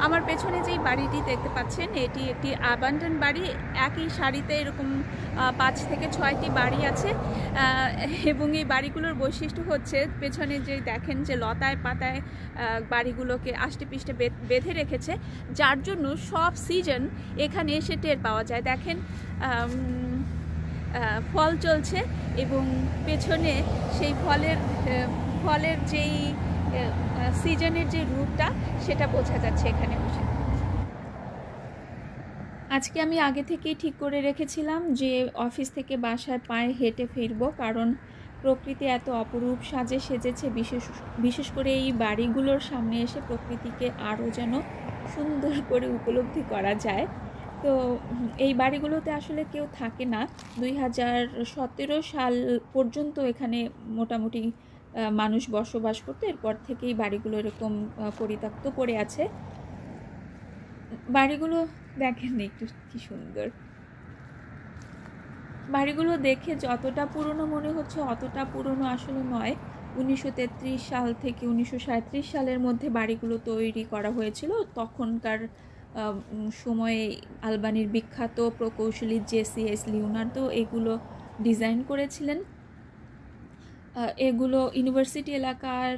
আমার পেছনে যেই বাড়িটি দেখতে পাচ্ছেন এটি একটি আবান্ডন বাড়ি। একই সারিতে এরকম 5 থেকে 6টি বাড়ি আছে এবং এই বাড়িগুলোর বৈশিষ্ট্য হচ্ছে পেছনে যে দেখেন যে লতায় পাতায় বাড়িগুলোকে আষ্টেপৃষ্টে বেঁধে রেখেছে, যার জন্য সব সিজন এখানে এসে টের পাওয়া যায়। দেখেন ফল চলছে এবং পেছনে সেই ফলের যেই সিজনের যে রূপটা সেটা বোঝা যাচ্ছে এখানে বসে। আজকে আমি আগে থেকেই ঠিক করে রেখেছিলাম যে অফিস থেকে বাসায় পায়ে হেঁটে ফিরবো, কারণ প্রকৃতি এত অপরূপ সাজে সেজেছে। বিশেষ করে এই বাড়িগুলোর সামনে এসে প্রকৃতিকে আরও যেন সুন্দর করে উপলব্ধি করা যায়। তো এই বাড়িগুলোতে আসলে কেউ থাকে না। 2017 সাল পর্যন্ত এখানে মোটামুটি মানুষ বসবাস করতো। এরপর থেকেই বাড়িগুলো এরকম পরিত্যক্ত পড়ে আছে। বাড়িগুলো দেখেন একটু কি সুন্দর। বাড়িগুলো দেখে যতটা পুরনো মনে হচ্ছে অতটা পুরনো আসলে নয়। 1933 সাল থেকে 1937 সালের মধ্যে বাড়িগুলো তৈরি করা হয়েছিল। তখনকার সময়ে আলবানির বিখ্যাত প্রকৌশলী জেসি লিওনার্দো এগুলো ডিজাইন করেছিলেন। এগুলো ইউনিভার্সিটি এলাকার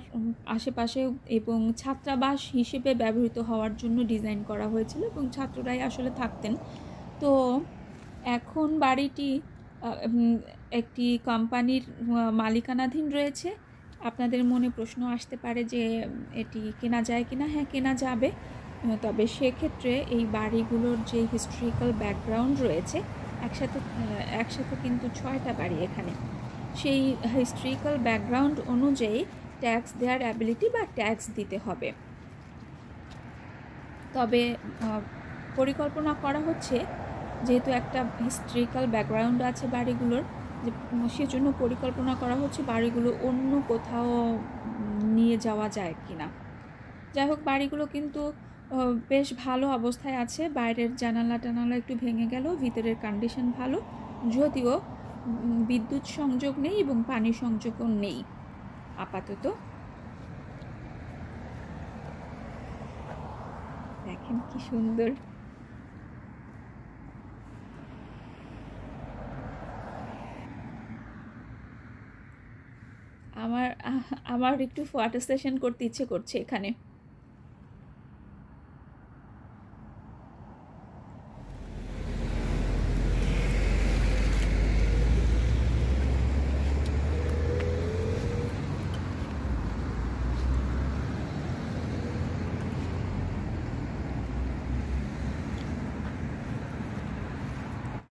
আশেপাশে এবং ছাত্রাবাস হিসেবে ব্যবহৃত হওয়ার জন্য ডিজাইন করা হয়েছিল এবং ছাত্ররাই আসলে থাকতেন। তো এখন বাড়িটি একটি কোম্পানির মালিকানাধীন রয়েছে। আপনাদের মনে প্রশ্ন আসতে পারে যে এটি কেনা যায় কিনা। হ্যাঁ, কেনা যাবে, তবে সেক্ষেত্রে এই বাড়িগুলোর যে হিস্ট্রিক্যাল ব্যাকগ্রাউন্ড রয়েছে একসাথে কিন্তু 6টা বাড়ি এখানে, সেই হিস্ট্রিক্যাল ব্যাকগ্রাউন্ড অনুযায়ী ট্যাক্স দেওয়ার অ্যাবিলিটি বা ট্যাক্স দিতে হবে। তবে পরিকল্পনা করা হচ্ছে, যেহেতু একটা হিস্ট্রিক্যাল ব্যাকগ্রাউন্ড আছে বাড়িগুলোর, সেজন্য পরিকল্পনা করা হচ্ছে বাড়িগুলো অন্য কোথাও নিয়ে যাওয়া যায় কিনা। যাই হোক, বাড়িগুলো কিন্তু বেশ ভালো অবস্থায় আছে। বাইরের জানালা টানালা একটু ভেঙে গেল, ভিতরের কন্ডিশন ভালো, যদিও বিদ্যুৎ সংযোগ নেই এবং পানি সংযোগও নেই আপাতত। দেখেন কি সুন্দর। আমার একটু ফটো সেশন করতে ইচ্ছে করছে এখানে।